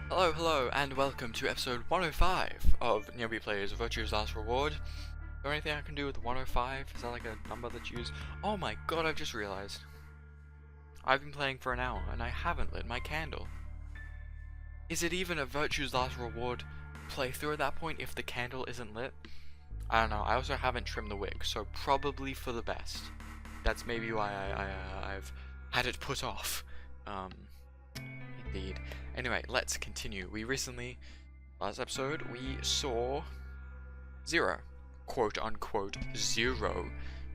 Hello, and welcome to episode 105 of Newbie Players Virtue's Last Reward. Is there anything I can do with 105? Is that like a number that you use? Oh my god, I've just realized. I've been playing for an hour, and I haven't lit my candle. Is it even a Virtue's Last Reward playthrough at that point if the candle isn't lit? I don't know, I also haven't trimmed the wick, so probably for the best. That's maybe why I've had it put off. Indeed. Anyway, let's continue. Last episode, we saw Zero, quote unquote Zero,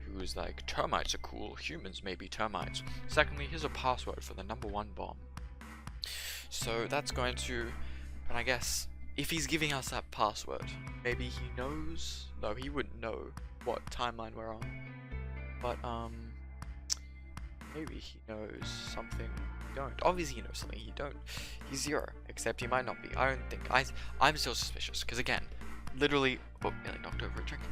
who was like, termites are cool, humans may be termites. Secondly, here's a password for the #1 bomb. So that's going to, and I guess, if he's giving us that password, maybe he knows, no, he wouldn't know what timeline we're on, but maybe he knows something we don't. Obviously he knows something he don't. He's Zero, except he might not be. I don't think, I'm still suspicious, because again, literally, oh, nearly knocked over a drink.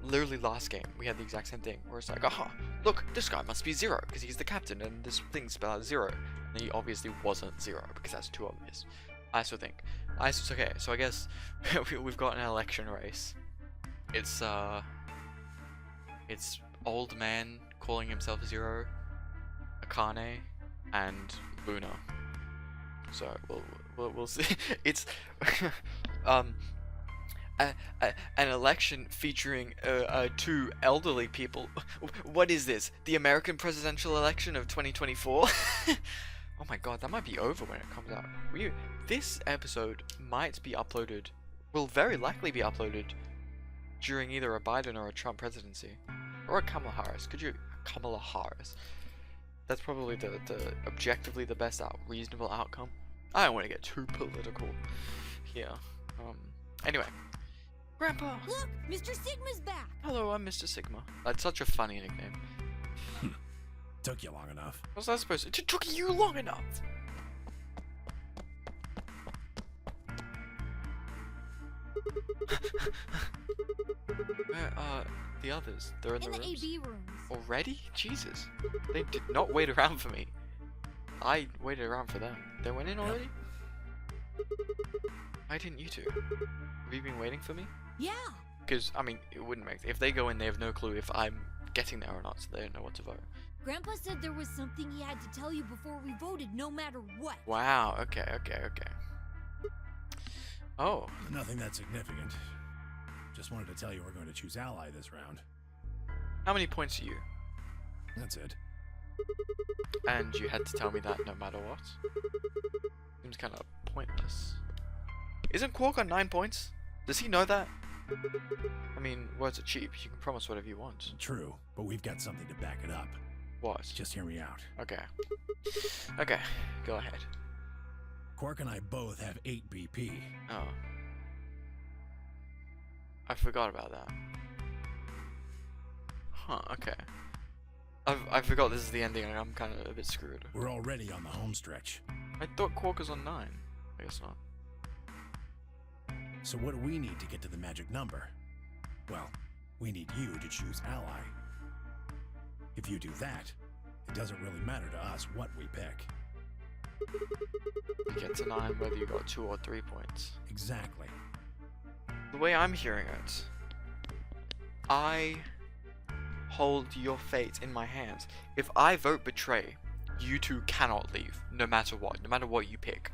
Literally last game, we had the exact same thing, where it's like, aha, look, this guy must be Zero, because he's the captain, and this thing spelled out Zero. And he obviously wasn't Zero, because that's too obvious. I still think. Okay, so I guess we've got an election race. It's old man calling himself Zero, Akane, and Luna. So we'll see. It's an election featuring two elderly people. What is this? The American presidential election of 2024? Oh my god, that might be over when it comes out. This episode might be uploaded, will very likely be uploaded during either a Biden or a Trump presidency. Or a Kamala Harris. Kamala Harris. That's probably the objectively the best reasonable outcome. I don't want to get too political here. Anyway. Grandpa! Look! Mr. Sigma's back! Hello, I'm Mr. Sigma. That's such a funny nickname. Took you long enough. What's that supposed to? It took you long enough! Where are the others? They're in the rooms? AB rooms. Already? Jesus. They did not wait around for me. I waited around for them. They went in already? Why didn't you two? Have you been waiting for me? Yeah. Because, I mean, it wouldn't make... If they go in, they have no clue if I'm getting there or not, so they don't know what to vote. Grandpa said there was something he had to tell you before we voted, no matter what. Wow, okay. Oh. Nothing that significant. Just wanted to tell you we're going to choose ally this round. How many points are you? That's it. And you had to tell me that no matter what? Seems kind of pointless. Isn't Quark on 9 points? Does he know that? I mean, words are cheap. You can promise whatever you want. True, but we've got something to back it up. What? Just hear me out. Okay, go ahead. Quark and I both have 8 BP. Oh. I forgot about that. Huh, okay. I forgot this is the ending and I'm kind of a bit screwed. We're already on the home stretch. I thought Quark was on 9. I guess not. So what do we need to get to the magic number? Well, we need you to choose ally. If you do that, it doesn't really matter to us what we pick. You get to 9 whether you got 2 or 3 points. Exactly. The way I'm hearing it, I hold your fate in my hands. If I vote betray, you two cannot leave, no matter what you pick.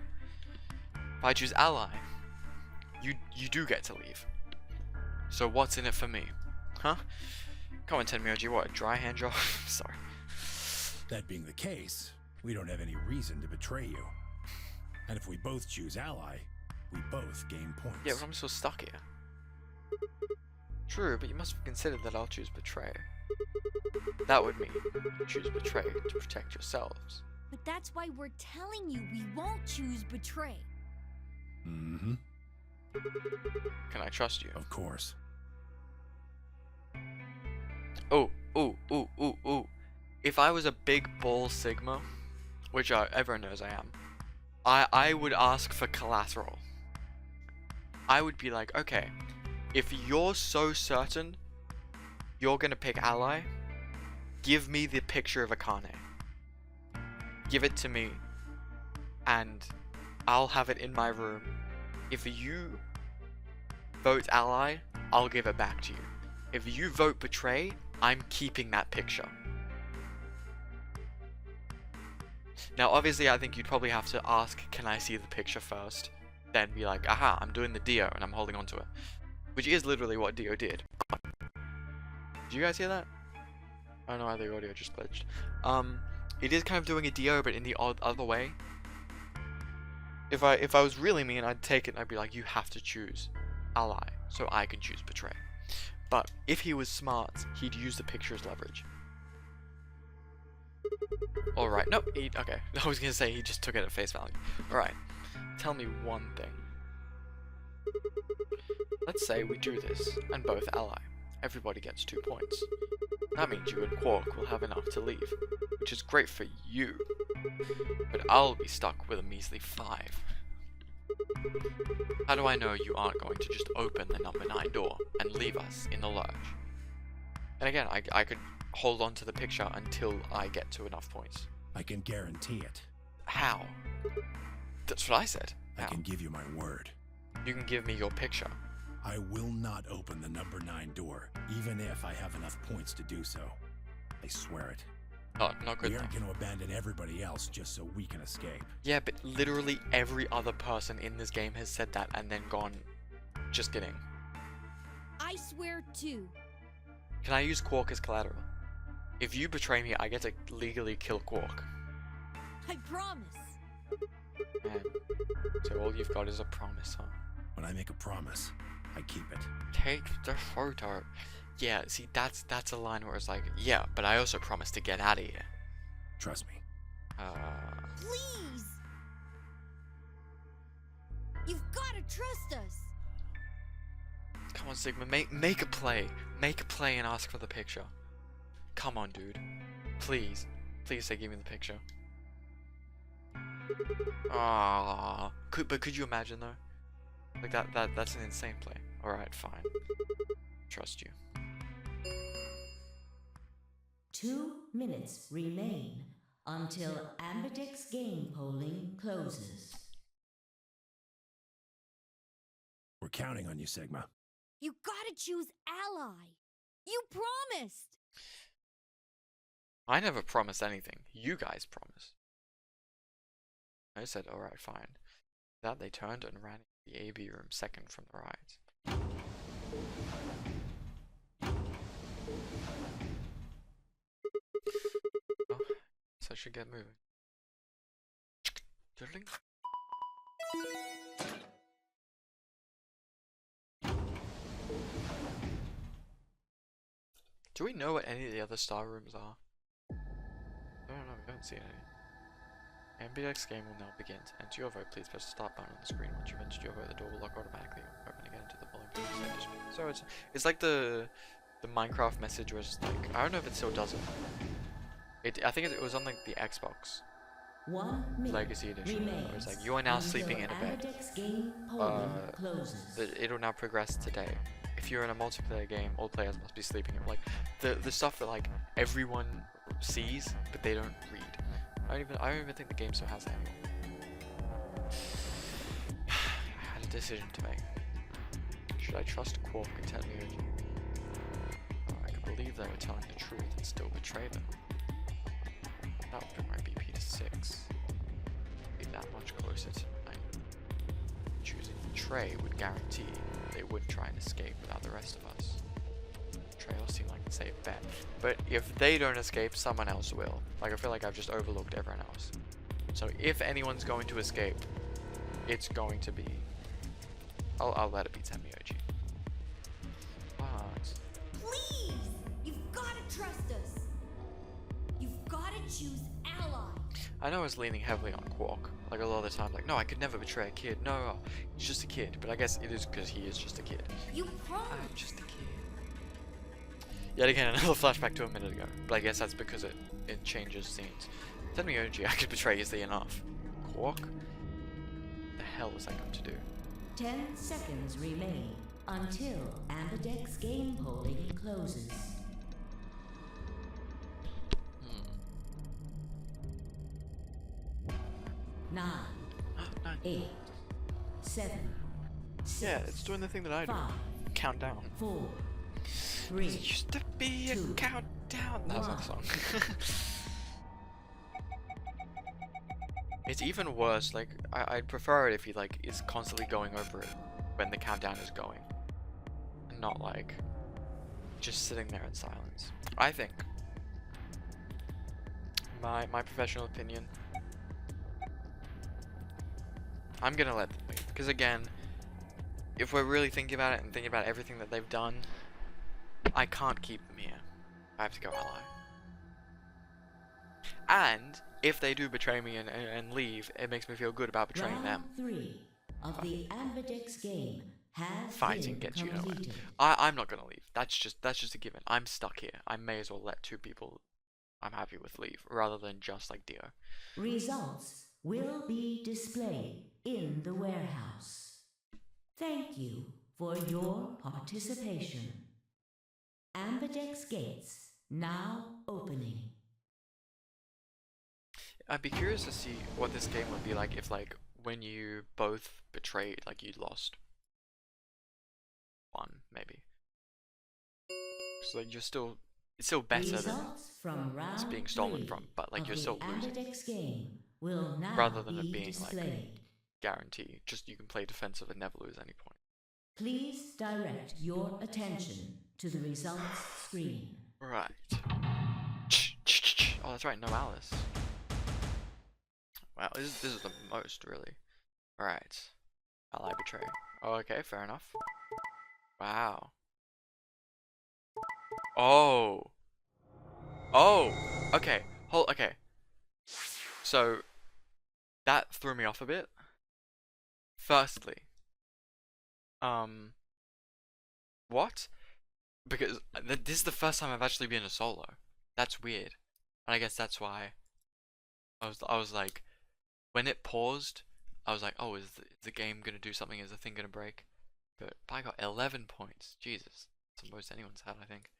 If I choose ally, you do get to leave. So what's in it for me? Huh? Come on, Tenmyoji, what, a dry hand job? Sorry. That being the case, we don't have any reason to betray you. And if we both choose ally, we both gain points. Yeah, but I'm still stuck here. True, but you must have considered that I'll choose betray. That would mean you choose betray to protect yourselves. But that's why we're telling you we won't choose betray. Mm-hmm. Can I trust you? Of course. Oh. If I was a big ball Sigma, which everyone knows I am, I would ask for collateral. I would be like, okay, if you're so certain you're gonna pick ally, give me the picture of Akane. Give it to me, and I'll have it in my room. If you vote ally, I'll give it back to you. If you vote betray, I'm keeping that picture. Now, obviously, I think you'd probably have to ask, can I see the picture first? Then be like, aha, I'm doing the Dio and I'm holding on to it. Which is literally what Dio did. Did you guys hear that? Oh no, the audio just glitched. It is kind of doing a Dio, but in the other way. If I was really mean, I'd take it and I'd be like, you have to choose ally, so I can choose betray. But if he was smart, he'd use the picture as leverage. Alright, no, okay. I was gonna say he just took it at face value. Alright, tell me one thing. Let's say we do this, and both ally. Everybody gets 2 points. That means you and Quark will have enough to leave, which is great for you. But I'll be stuck with a measly 5. How do I know you aren't going to just open the number 9 door and leave us in the lurch? And again, I could hold on to the picture until I get to enough points. I can guarantee it. How? That's what I said. How? I can give you my word. You can give me your picture. I will not open the number 9 door, even if I have enough points to do so. I swear it. Oh, not good We enough. aren't going to abandon everybody else just so we can escape. Yeah, but literally every other person in this game has said that and then gone, just kidding. I swear too. Can I use Quark as collateral? If you betray me, I get to legally kill Quark. I promise. Man. So all you've got is a promise, huh? When I make a promise, I keep it. Take the photo. Yeah, see, that's a line where it's like, yeah, but I also promised to get out of here. Trust me. Please! You've gotta trust us! Come on, Sigma, make a play. Make a play and ask for the picture. Come on, dude. Please. Please say give me the picture. Ah, but could you imagine though? Like that's an insane play. Alright, fine. Trust you. 2 minutes remain until Ambidex game polling closes. We're counting on you, Sigma. You gotta choose ally! You promised! I never promised anything. You guys promised. I said, alright, fine. That they turned and ran into the AB room second from the right. Oh, so I should get moving. Diddling? Do we know what any of the other star rooms are? I don't know, we don't see any. Ambidex game will now begin. To enter your vote, please press the start button on the screen. Once you've entered your vote, the door will lock automatically open again to the polling booth. So it's like the Minecraft message where it's like, I don't know if it still does it. I think it was on like the Xbox 1 minute Legacy Edition, remains where it's like, you are now until sleeping in a bed. Ambidex game polling closes. It'll now progress today. If you're in a multiplayer game, all players must be sleeping in. Like the stuff that like everyone sees, but they don't read. I don't even think the game still has that anymore. I had a decision to make. Should I trust Quark and tell me I could believe they were telling the truth and still betray them? That would bring my BP to 6. Be that much closer to 9. Choosing betray would guarantee they wouldn't try and escape without the rest of us. Betrayal seemed like a safe bet, but if they don't escape, someone else will. Like, I feel like I've just overlooked everyone else. So if anyone's going to escape, it's going to be... I'll let it be Temioji. But... Please! You've gotta trust us! You've gotta choose ally! I know I was leaning heavily on Quark. Like, a lot of the time, like, no, I could never betray a kid. No, he's just a kid. But I guess it is because he is just a kid. You promised! I'm just a kid. Yet again, another flashback to a minute ago. But I guess that's because it changes scenes. Temioji, I could betray easily enough. Quark? The hell was I going to do? 10 seconds remain until Ambidex game polling closes. Hmm. 9, Nice. fine. 8, 7, 6, Yeah, it's doing the thing that I do. 5, Countdown. 4, There 3. used to be a 2, countdown. That was that song. It's even worse. Like I'd prefer it if he like is constantly going over it when the countdown is going, and not like just sitting there in silence. I think my professional opinion. I'm gonna let them leave because again, if we're really thinking about it and thinking about everything that they've done, I can't keep them here. I have to go ally. And if they do betray me and leave, it makes me feel good about betraying them. Round 3 of the Ambidex game has Fighting been gets you nowhere. completed. I'm not gonna leave. That's just a given. I'm stuck here. I may as well let 2 people I'm happy with leave rather than just like Dio. Results will be displayed in the warehouse. Thank you for your participation. Ambidex gates now opening. I'd be curious to see what this game would be like if like when you both betrayed, like you lost. 1 maybe. So like it's still better than Results from round it's being stolen 3 from, but like of you're the still losing. Ambidex game will now Rather than be it being displayed. like guarantee, just you can play defensive and never lose any point. Please direct your attention to the results screen. Right. Oh, that's right, no Alice. Wow, this is the most, really. Alright. Ally betray. Oh, okay, fair enough. Wow. Oh. Oh! Okay. Okay. So, that threw me off a bit. Firstly. What? Because this is the first time I've actually been a solo. That's weird. And I guess that's why I was like, when it paused, I was like, oh, is the game gonna do something? Is the thing gonna break? But I got 11 points. Jesus, that's the most anyone's had, I think.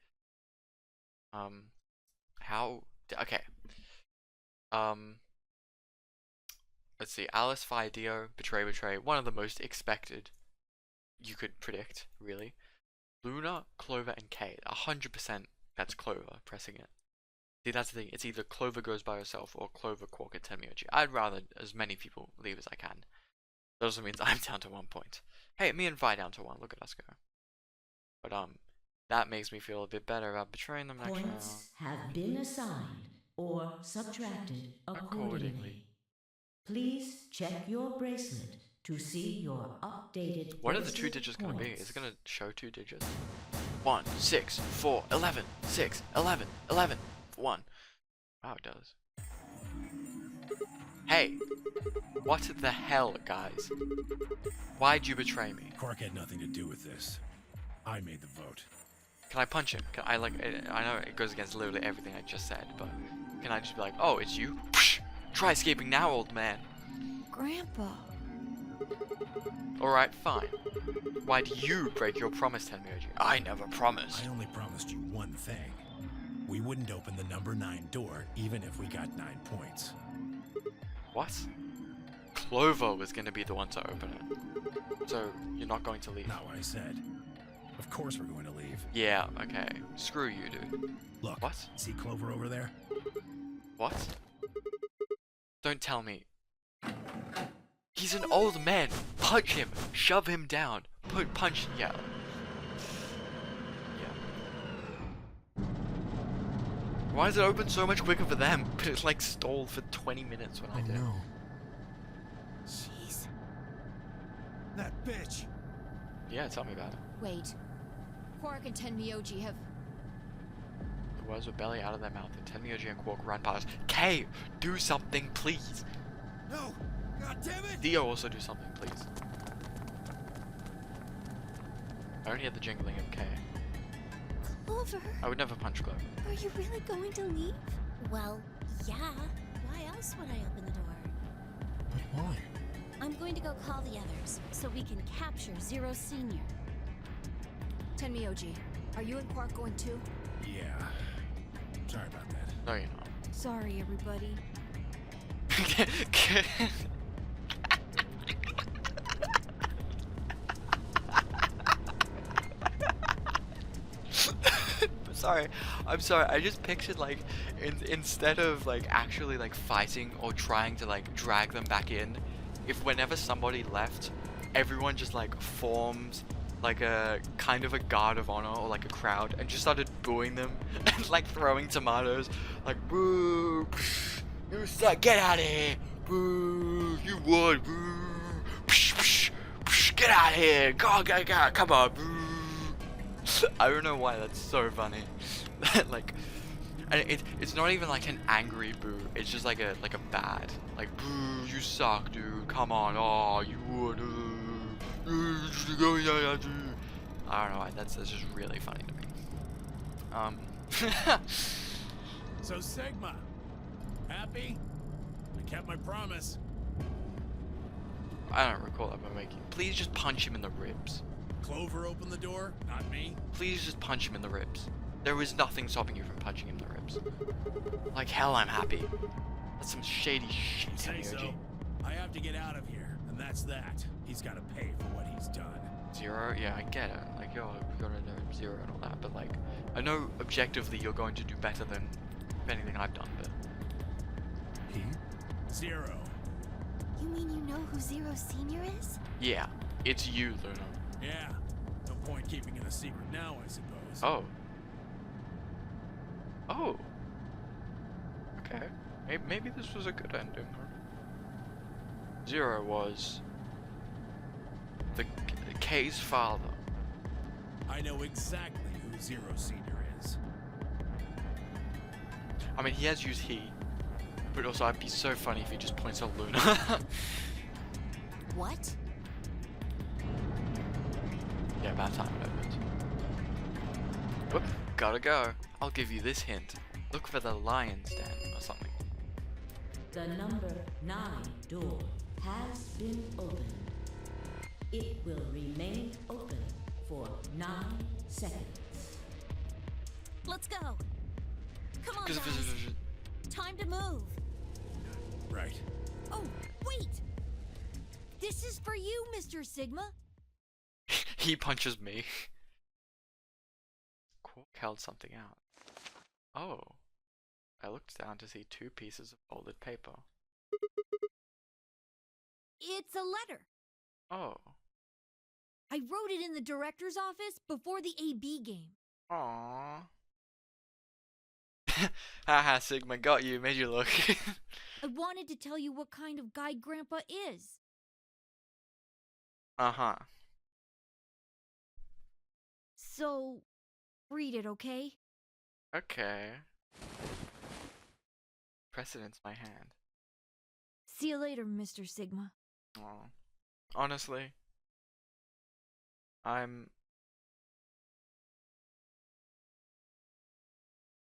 Okay. Let's see. Alice, Fi, Dio, Betray. One of the most expected you could predict, really. Luna, Clover, and Kate. 100% that's Clover pressing it. See, that's the thing. It's either Clover goes by herself or Clover, Quark, and Tenmyoji. I'd rather as many people leave as I can. That also means I'm down to 1 point. Hey, me and Vi down to 1. Look at us go. But that makes me feel a bit better about betraying them next round. Points have been assigned or subtracted accordingly. Please check your bracelet to see your updated What are the bracelet 2 digits going to be? points. Is it going to show 2 digits? 1, 6, 4, 11, 6, 11, 11, 1. Wow, it does. Hey! What the hell, guys? Why'd you betray me? Quark had nothing to do with this. I made the vote. Can I punch him? Can I I know it goes against literally everything I just said, but can I just be like, oh, it's you? Try escaping now, old man. Grandpa. Alright, fine. Why'd you break your promise, Tenmyoji? I never promised. I only promised you one thing. We wouldn't open the number 9 door, even if we got 9 points. What? Clover was going to be the one to open it. So, you're not going to leave? Not what I said. Of course we're going to leave. Yeah, okay. Screw you, dude. Look, What? see Clover over there? What? Don't tell me. He's an old man. Punch him. Shove him down. Punch. Yeah. Yeah. Why does it open so much quicker for them? But it's like stalled for 20 minutes when I did. no. Jeez. That bitch! Yeah, tell me about it. Wait. Quark and Tenmyoji have... The words were barely out of their mouth, and Tenmyoji and Quark ran past. Kay, do something, please. No! God damn it! Dio, also do something, please. I only had the jingling of Kay. Clover, I would never punch Clover. are you really going to leave? Well, yeah. Why else would I open the door? But why? I'm going to go call the others so we can capture Zero Senior. Tenmyoji, are you and Quark going too? Yeah. Sorry about that. No, you're not. Sorry, everybody. sorry. I'm sorry. I just pictured like instead of like actually like fighting or trying to like drag them back in, if whenever somebody left, everyone just like formed like a kind of a guard of honor or like a crowd and just started booing them and like throwing tomatoes like boo, psh, you suck, get out of here, boo, you would, boo, psh, psh, psh, get out of here, go, come on, boo. I don't know why that's so funny. Like, and it's not even like an angry boo. It's just like a bad, like boo, you suck, dude. Come on, oh, you would. I don't know why. That's just really funny to me. So Sigma, happy? I kept my promise. I don't recall ever making. Please just punch him in the ribs. Clover opened the door, not me. Please just punch him in the ribs. There is nothing stopping you from punching him in the ribs. Like hell, I'm happy. That's some shady shit. Say so. I have to get out of here, and that's that. He's got to pay for what he's done. Zero? Yeah, I get it. Like, yo, we gotta know Zero and all that, but like, I know objectively you're going to do better than anything I've done, but... He? Zero. You mean you know who Zero Senior is? Yeah, it's you, Luna. Yeah. No point keeping it a secret now, I suppose. Oh. Oh. Okay. Maybe this was a good ending. Zero was... the K's father. I know exactly who Zero Senior is. I mean, he has used he, but also it'd be so funny if he just points out Luna. What? Yeah, about time it opened. Whoop, gotta go. I'll give you this hint. Look for the lion's den or something. The number 9 door has been opened. It will remain open for 9 seconds. Let's go. Come on, Because guys. Time to move. Right. Oh, wait! This is for you, Mr. Sigma. he punches me. Quark held something out. Oh. I looked down to see 2 pieces of folded paper. It's a letter. Oh. I wrote it in the director's office before the AB game. Aww. Haha, Sigma got you, made you look. I wanted to tell you what kind of guy Grandpa is. Uh-huh. So, read it, okay? Okay. Precedence my hand. See you later, Mr. Sigma. Aw. Honestly,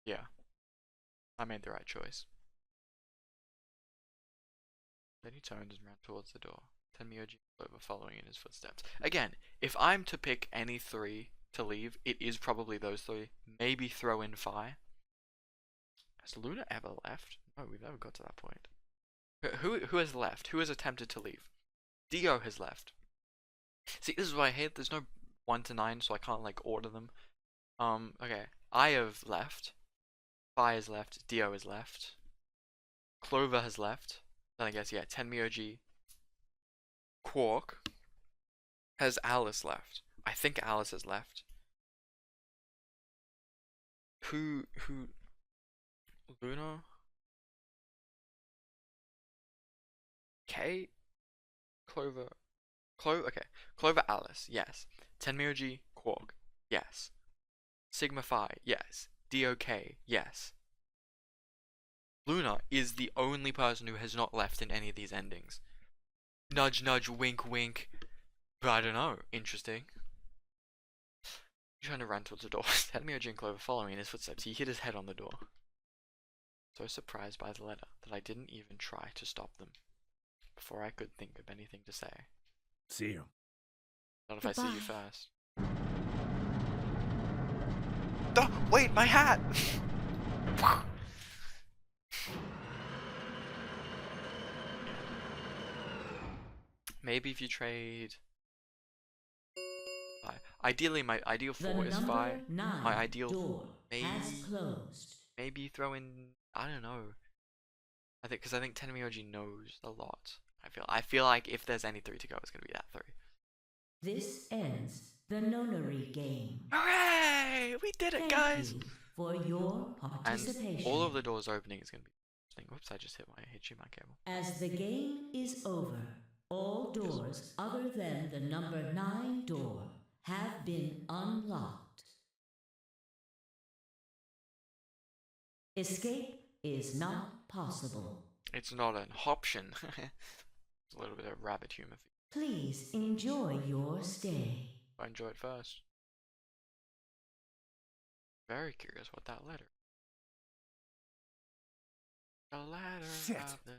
yeah, I made the right choice. Then he turned and ran towards the door, Tenmyoji Clover following in his footsteps. Again, if I'm to pick any 3 to leave, it is probably those 3. Maybe throw in Phi. Has Luna ever left? No, we've never got to that point. Who has left? Who has attempted to leave? Dio has left. See, this is what I hate. There's no 1 to 9, so I can't like order them. Okay. I have left. Phi has left. Dio has left. Clover has left. Then I guess, yeah, Tenmyoji. Quark. Has Alice left? I think Alice has left. Who Luna? K? Clover. Okay. Clover Alice, yes. Tenmyoji Quark, yes. Sigma Phi, yes. DOK, yes. Luna is the only person who has not left in any of these endings. Nudge, nudge, wink, wink. But I don't know. Interesting. Trying to run towards the door. Tenmyoji and Clover following in his footsteps. He hit his head on the door. So surprised by the letter that I didn't even try to stop them. Before I could think of anything to say. See you. Not if I see you Goodbye. first. Oh, wait, my hat! Maybe if you trade... Phi. Ideally, my ideal 4 is Phi. My ideal... has closed. maybe throw in, I don't know. Because I think Tenmyoji knows a lot. I feel like if there's any 3 to go, it's gonna be that 3. This ends the nonary game. Hooray! We did it, Thank guys! you for your participation. And all of the doors opening is gonna be interesting. Whoops! I just hit my HDMI cable. As the game is over, all doors other than the number 9 door have been unlocked. Escape is not possible. It's not an option. It's a little bit of rabbit humor. Please enjoy your stay. I enjoy it first. Very curious what that letter. A ladder Shit. of the...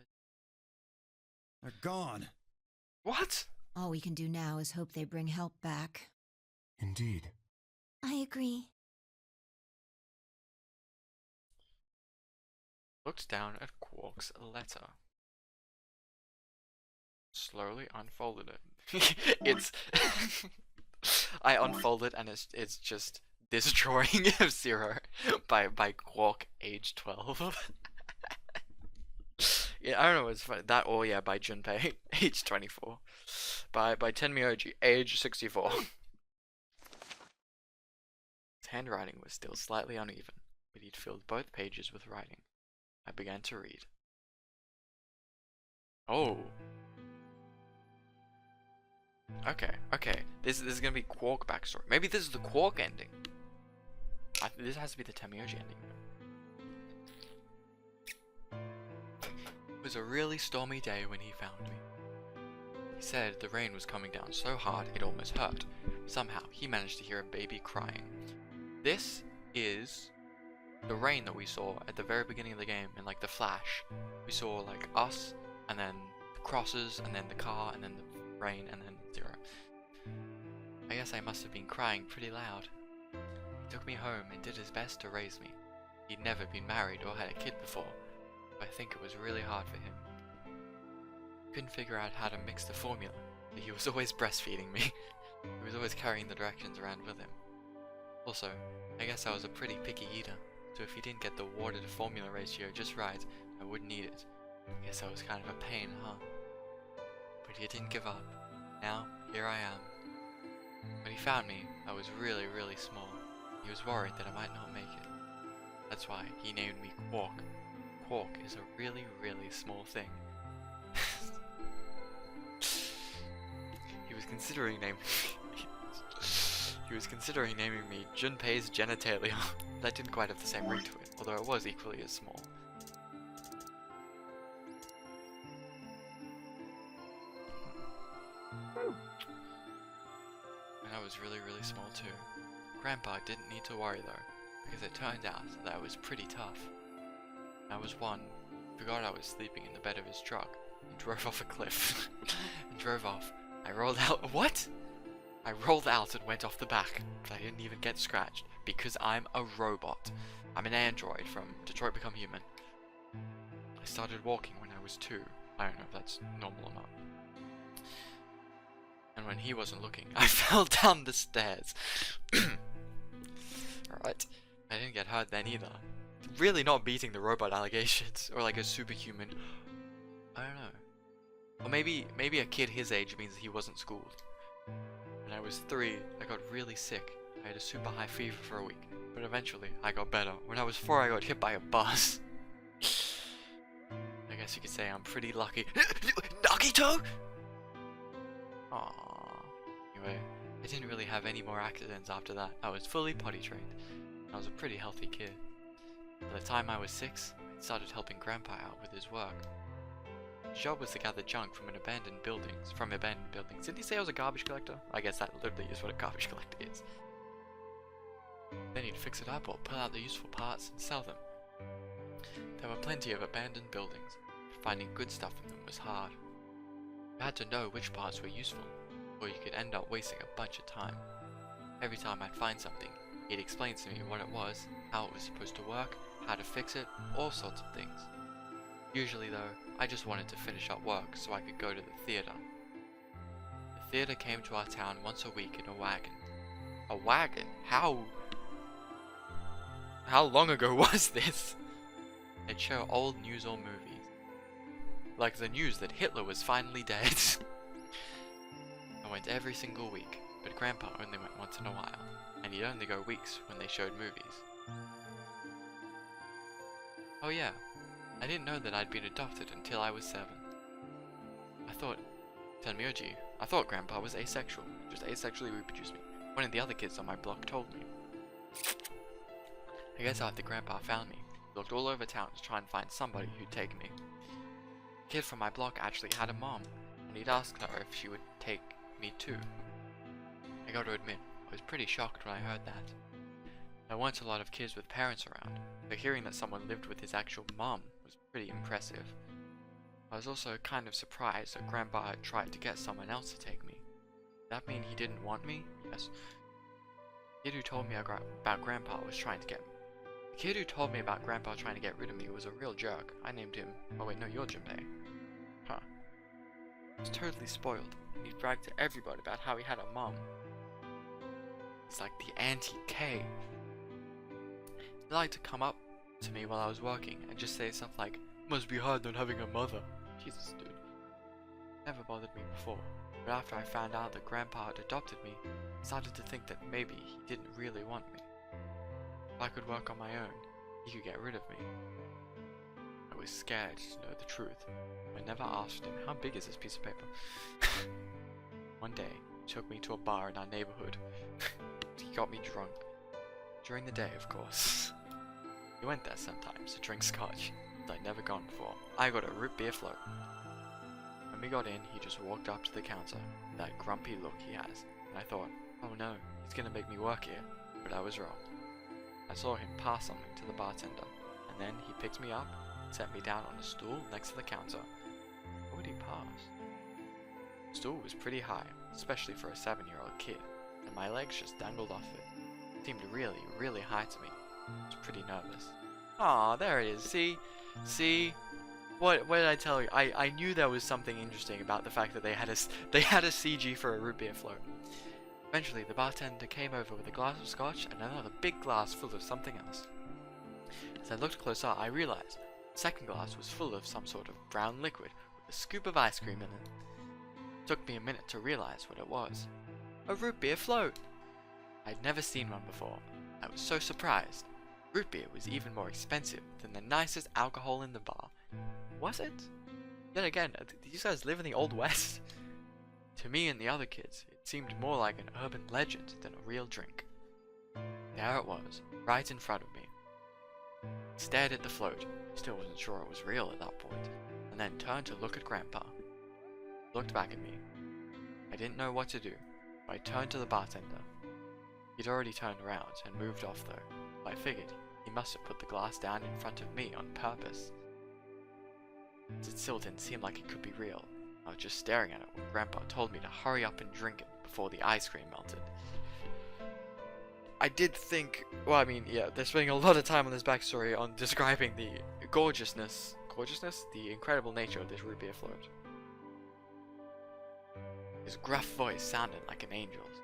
They're gone. What? All we can do now is hope they bring help back. Indeed. I agree. Looked down at Quark's letter. Slowly unfolded it. It's... I unfold it and it's just this drawing of Zero by Quark, age 12. Yeah, I don't know what's funny. That or yeah, by Junpei, age 24. By Tenmyoji, age 64. His handwriting was still slightly uneven, but he'd filled both pages with writing. I began to read. Oh. Okay. This is gonna be Quark backstory. Maybe this is the Quark ending. This has to be the Tenmyoji ending. It was a really stormy day when he found me. He said the rain was coming down so hard it almost hurt. Somehow, he managed to hear a baby crying. This is the rain that we saw at the very beginning of the game in like the flash. We saw like us, and then the crosses, and then the car, and then the rain, and then Zero. I guess I must have been crying pretty loud. He took me home and did his best to raise me. He'd never been married or had a kid before, so I think it was really hard for him. Couldn't figure out how to mix the formula, but he was always breastfeeding me. He was always carrying the directions around with him. Also, I guess I was a pretty picky eater, so if he didn't get the water to formula ratio just right, I wouldn't eat it. I guess I was kind of a pain, huh? But he didn't give up. Now, here I am. When he found me, I was really, really small. He was worried that I might not make it. That's why he named me Quark. Quark is a really, really small thing. He was considering naming me Junpei's genitalia. That didn't quite have the same ring to it, although it was equally as small. And I was really, really small too. Grandpa didn't need to worry though, because it turned out that I was pretty tough. I was one, forgot I was sleeping in the bed of his truck, and drove off a cliff. And drove off. I rolled out. What? I rolled out and went off the back, but I didn't even get scratched, because I'm a robot. I'm an android from Detroit Become Human. I started walking when I was 2. I don't know if that's normal or not. And when he wasn't looking, I fell down the stairs. Alright. I didn't get hurt then either. Really not beating the robot allegations, or like a superhuman. I don't know. Or maybe a kid his age means he wasn't schooled. When I was 3, I got really sick. I had a super high fever for a week, but eventually I got better. When I was 4, I got hit by a bus. I guess you could say I'm pretty lucky. Nagito! Aww. Anyway, I didn't really have any more accidents after that. I was fully potty trained. I was a pretty healthy kid. By the time I was 6, I started helping Grandpa out with his work. His job was to gather junk from abandoned buildings. Didn't he say I was a garbage collector? I guess that literally is what a garbage collector is. Then he'd fix it up or pull out the useful parts and sell them. There were plenty of abandoned buildings. Finding good stuff from them was hard. You had to know which parts were useful, or you could end up wasting a bunch of time. Every time I'd find something, he'd explain to me what it was, how it was supposed to work, how to fix it, all sorts of things. Usually though, I just wanted to finish up work so I could go to the theater. The theater came to our town once a week in a wagon. A wagon? How? how long ago was this? They'd show old news or movies. Like the news that Hitler was finally dead. I went every single week, but Grandpa only went once in a while, and he'd only go weeks when they showed movies. Oh yeah, I didn't know that I'd been adopted until I was 7. I thought Grandpa was asexual, just asexually reproduced me. One of the other kids on my block told me. I guess after Grandpa found me, he looked all over town to try and find somebody who'd take me. A kid from my block actually had a mom, and he'd asked her if she would take me too. I got to admit, I was pretty shocked when I heard that. There weren't a lot of kids with parents around, so hearing that someone lived with his actual mom was pretty impressive. I was also kind of surprised that Grandpa had tried to get someone else to take me. Did that mean he didn't want me? Yes. The kid who told me about Grandpa was trying to get me. The kid who told me about Grandpa trying to get rid of me was a real jerk. I named him... Oh wait, no, you're Jinbei. Huh. I was totally spoiled, and he bragged to everybody about how he had a mom. He's like the anti-K. He liked to come up to me while I was working and just say stuff like, "Must be hard not having a mother." Jesus, dude. Never bothered me before, but after I found out that Grandpa had adopted me, I started to think that maybe he didn't really want me. If I could work on my own, he could get rid of me. I was scared to know the truth. I never asked him, "How big is this piece of paper?" One day, he took me to a bar in our neighborhood. He got me drunk. During the day, of course. He went there sometimes to drink scotch, but I'd never gone before. I got a root beer float. When we got in, he just walked up to the counter, with that grumpy look he has, and I thought, oh no, he's gonna make me work here, but I was wrong. I saw him pass something to the bartender, and then he picked me up, and set me down on a stool next to the counter. What would he pass? The stool was pretty high, especially for a 7-year-old kid, and my legs just dangled off it. It seemed really, really high to me. I was pretty nervous. Aw, there it is. See? What did I tell you? I knew there was something interesting about the fact that they had a CG for a root beer float. Eventually, the bartender came over with a glass of scotch and another big glass full of something else. As I looked closer, I realized the second glass was full of some sort of brown liquid with a scoop of ice cream in it. It took me a minute to realize what it was. A root beer float! I'd never seen one before. I was so surprised. Root beer was even more expensive than the nicest alcohol in the bar. Was it? Yet again, did these guys live in the Old West? To me and the other kids, it seemed more like an urban legend than a real drink. There it was, right in front of me. I stared at the float, still wasn't sure it was real at that point, and then turned to look at Grandpa. He looked back at me. I didn't know what to do, but I turned to the bartender. He'd already turned around and moved off though. I figured he must have put the glass down in front of me on purpose. It still didn't seem like it could be real. I was just staring at it when Grandpa told me to hurry up and drink it before the ice cream melted. I did think, well, I mean, yeah, they're spending a lot of time on this backstory on describing the gorgeousness, the incredible nature of this root beer float. His gruff voice sounded like an angel's.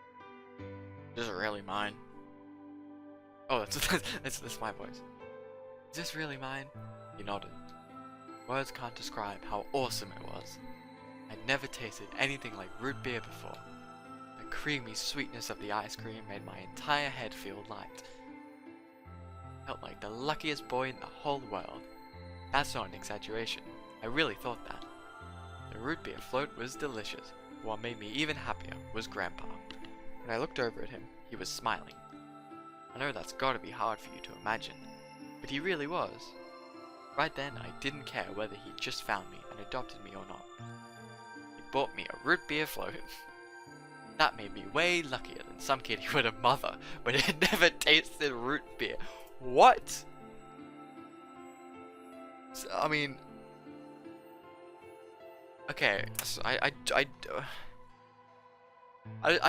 Is this really mine? Oh, that's my voice. Is this really mine? He nodded. Words can't describe how awesome it was. I'd never tasted anything like root beer before. The creamy sweetness of the ice cream made my entire head feel light. I felt like the luckiest boy in the whole world. That's not an exaggeration. I really thought that. The root beer float was delicious. What made me even happier was Grandpa. When I looked over at him, he was smiling. I know that's gotta be hard for you to imagine, but he really was. Right then, I didn't care whether he just found me and adopted me or not. He bought me a root beer float. That made me way luckier than some kid who had a mother, but had never tasted root beer. What? I mean... Okay, so I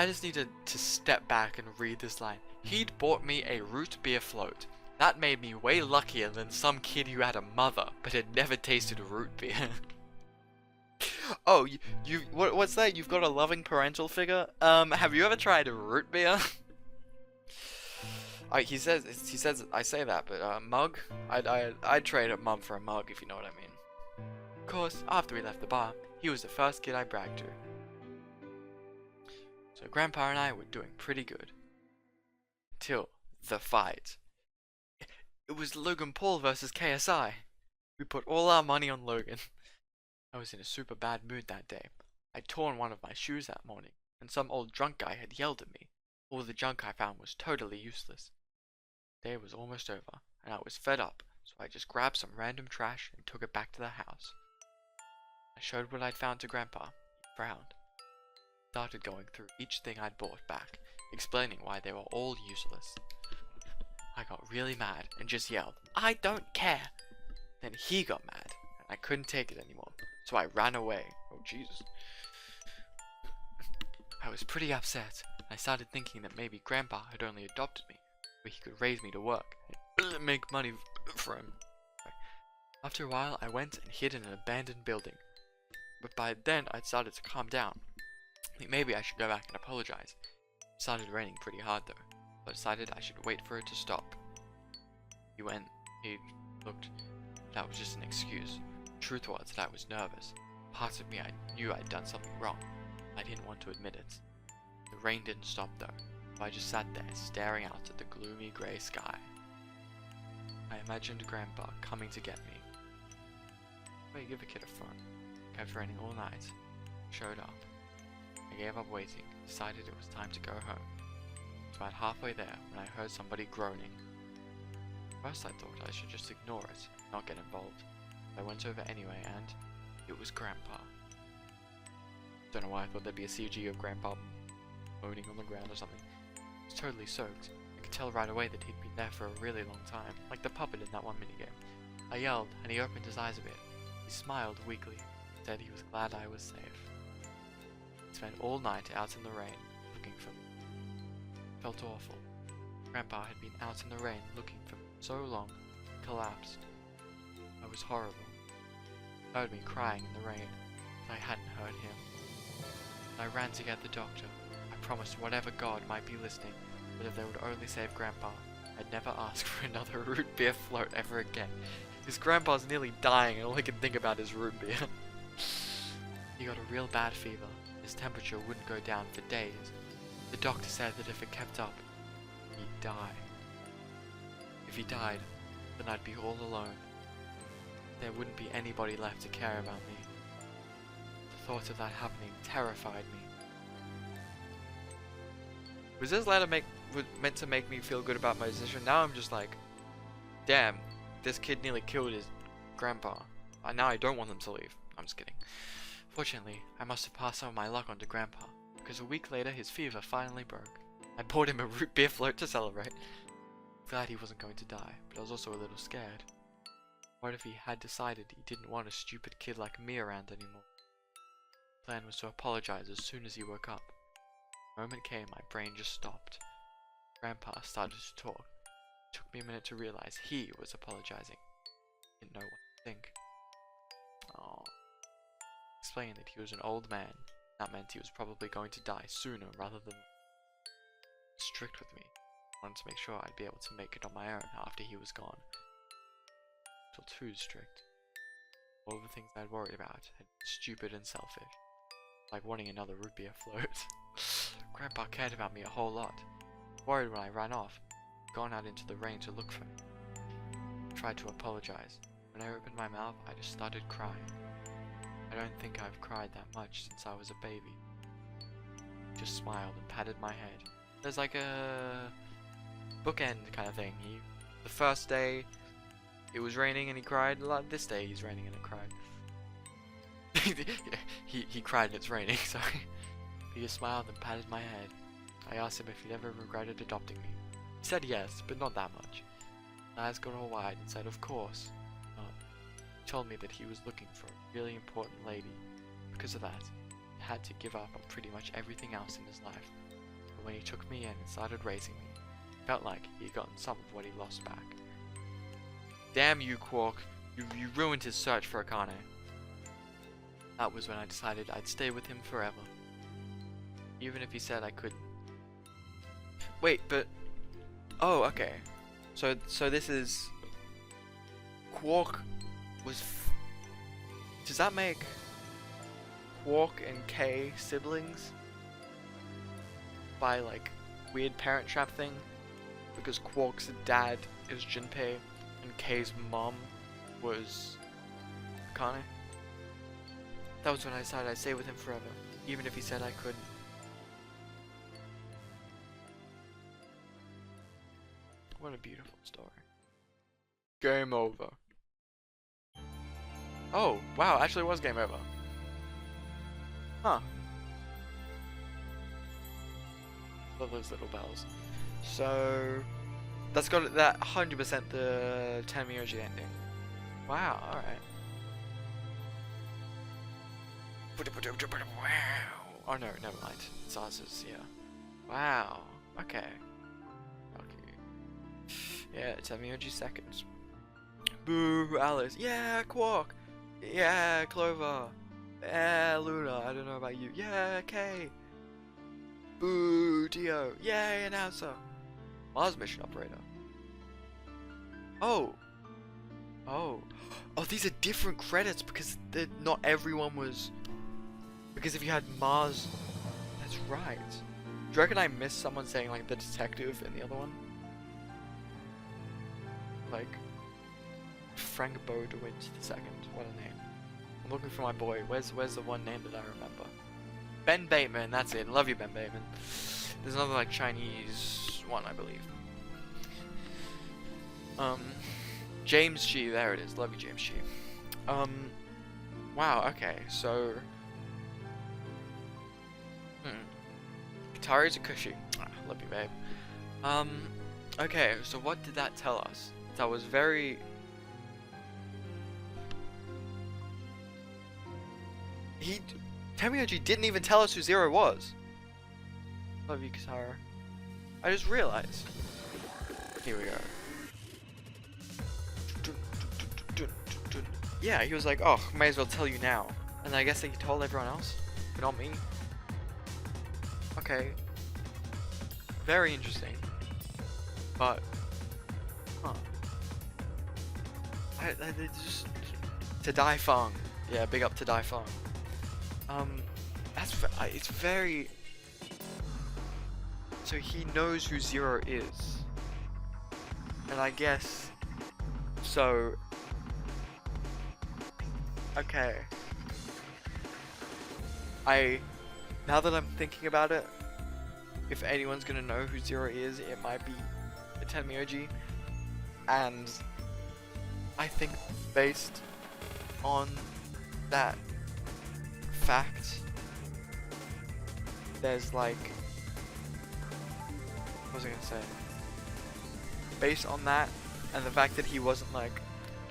just need to step back and read this line. He'd bought me a root beer float. That made me way luckier than some kid who had a mother, but had never tasted root beer. Oh, what's that? You've got a loving parental figure? Have you ever tried root beer? He says I say that, but mug? I'd trade a mug for a mug if you know what I mean. Of course, after we left the bar, he was the first kid I bragged to. So Grandpa and I were doing pretty good. Till the fight. It was Logan Paul versus KSI. We put all our money on Logan. I was in a super bad mood that day. I'd torn one of my shoes that morning, and some old drunk guy had yelled at me. All the junk I found was totally useless. The day was almost over, and I was fed up, so I just grabbed some random trash and took it back to the house. I showed what I'd found to Grandpa. He frowned. Started going through each thing I'd bought back, explaining why they were all useless. I got really mad and just yelled, "I don't care!" Then he got mad, and I couldn't take it anymore, so I ran away. Oh Jesus. I was pretty upset. I started thinking that maybe Grandpa had only adopted me, where he could raise me to work and make money for him. After a while, I went and hid in an abandoned building, but by then I'd started to calm down. I think maybe I should go back and apologize. It started raining pretty hard though, so I decided I should wait for it to stop. He looked. That was just an excuse. The truth was that I was nervous. Parts of me I knew I'd done something wrong. I didn't want to admit it. The rain didn't stop though, so I just sat there staring out at the gloomy grey sky. I imagined Grandpa coming to get me. Wait, give a kid a phone. Kept raining all night. Showed up. I gave up waiting, decided it was time to go home. I was about halfway there when I heard somebody groaning. First I thought I should just ignore it, not get involved. I went over anyway and it was Grandpa. Don't know why I thought there'd be a CG of Grandpa moaning on the ground or something. He was totally soaked. I could tell right away that he'd been there for a really long time, like the puppet in that one minigame. I yelled and he opened his eyes a bit. He smiled weakly, said he was glad I was safe. He spent all night out in the rain, looking for me. It felt awful. Grandpa had been out in the rain looking for me so long, he collapsed. I was horrible. I had been crying in the rain, but I hadn't heard him. I ran to get the doctor. I promised whatever god might be listening, but if they would only save Grandpa, I'd never ask for another root beer float ever again. His grandpa's nearly dying and all he can think about is root beer. He got a real bad fever. His temperature wouldn't go down for days. The doctor said that if it kept up, he'd die. If he died, then I'd be all alone. There wouldn't be anybody left to care about me. The thought of that happening terrified me. Was this letter meant to make me feel good about my decision? Now I'm just like, damn, this kid nearly killed his grandpa. Now I don't want them to leave. I'm just kidding. Fortunately, I must have passed some of my luck on to Grandpa, because a week later his fever finally broke. I bought him a root beer float to celebrate. Glad he wasn't going to die, but I was also a little scared. What if he had decided he didn't want a stupid kid like me around anymore? The plan was to apologize as soon as he woke up. The moment came, my brain just stopped. Grandpa started to talk. It took me a minute to realize he was apologizing. Didn't know what to think. Oh. Explained that he was an old man. That meant he was probably going to die sooner rather than strict with me. Wanted to make sure I'd be able to make it on my own after he was gone. Not too strict. All the things I'd worried about had been stupid and selfish. Like wanting another root beer float. Grandpa cared about me a whole lot. Worried when I ran off. Gone out into the rain to look for me. Tried to apologize. When I opened my mouth, I just started crying. I don't think I've cried that much since I was a baby. He just smiled and patted my head. There's like a bookend kind of thing. The first day it was raining and he cried. This day he's raining and it cried. he cried and it's raining, sorry. He just smiled and patted my head. I asked him if he'd ever regretted adopting me. He said yes, but not that much. His eyes got all wide and said of course. He told me that he was looking for a really important lady. Because of that, he had to give up on pretty much everything else in his life. But when he took me in and started raising me, it felt like he had gotten some of what he lost back. Damn you, Quark. You ruined his search for Akane. That was when I decided I'd stay with him forever. Even if he said I couldn't. Wait, but... Oh, okay. So this is Quark was. Does that make Quark and K siblings by like weird Parent Trap thing? Because Quark's dad is Junpei and K's mom was Akane. That was when I decided I'd stay with him forever, even if he said I couldn't. What a beautiful story. Game over. Oh, wow, actually it was game over. Huh. Love those little bells. So, that's got that 100% the Tenmyoji ending. Wow, alright. Wow. Oh no, never mind. It's Oz's, yeah. Wow, okay. Okay. Yeah, Tenmyoji seconds. Boo, Alice. Yeah, Quark. Yeah, Clover. Yeah, Luna. I don't know about you. Yeah, Kay. Boo, Dio. Yay, announcer. Mars mission operator. Oh. Oh. Oh, these are different credits because not everyone was. Because if you had Mars. That's right. Do you reckon I missed someone saying like the detective in the other one? Like. Frank Bodewint II. What a name. I'm looking for my boy. Where's the one name that I remember? Ben Bateman, that's it. Love you, Ben Bateman. There's another like Chinese one, I believe. James G, there it is. Love you, James G. Wow, okay, so Katari Tsukushi. Love you, babe. Okay, so what did that tell us? That was very Tenmyoji didn't even tell us who Zero was. Love you, Katara. I just realized. Here we go. Yeah, he was like, oh, may as well tell you now. And I guess he told everyone else, but not me. Okay. Very interesting. But, huh. I just, Tadai Fung. Yeah, big up Tadai Fung. It's very. So he knows who Zero is, and I guess so. Okay. Now that I'm thinking about it, if anyone's gonna know who Zero is, it might be Tenmyoji, and I think based on that fact, there's like, what was I gonna say? Based on that, and the fact that he wasn't like,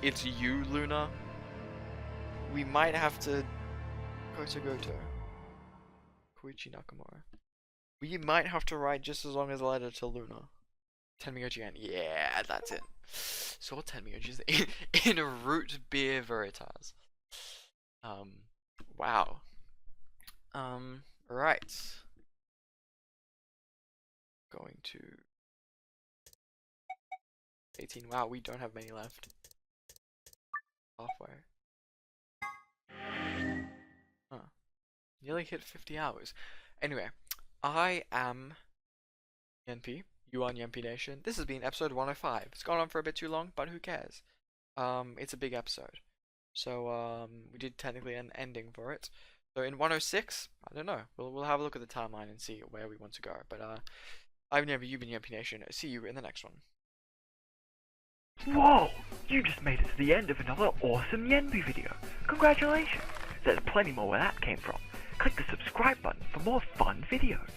it's you, Luna, we might have to Koichi Nakamura. We might have to write just as long as a letter to Luna. Tenmyoji and yeah, that's it. So Tenmyoji's in a root beer veritas. Wow. Right. Going to 18. Wow, we don't have many left. Halfway. Huh. Nearly hit 50 hours. Anyway, I am NP. You are NP Nation. This has been episode 105. It's gone on for a bit too long, but who cares? It's a big episode. So, we did technically an ending for it. So in 106, I don't know. We'll have a look at the timeline and see where we want to go. But, I've never you been NP Nation. See you in the next one. Whoa! You just made it to the end of another awesome Yenbu video. Congratulations! There's plenty more where that came from. Click the subscribe button for more fun videos.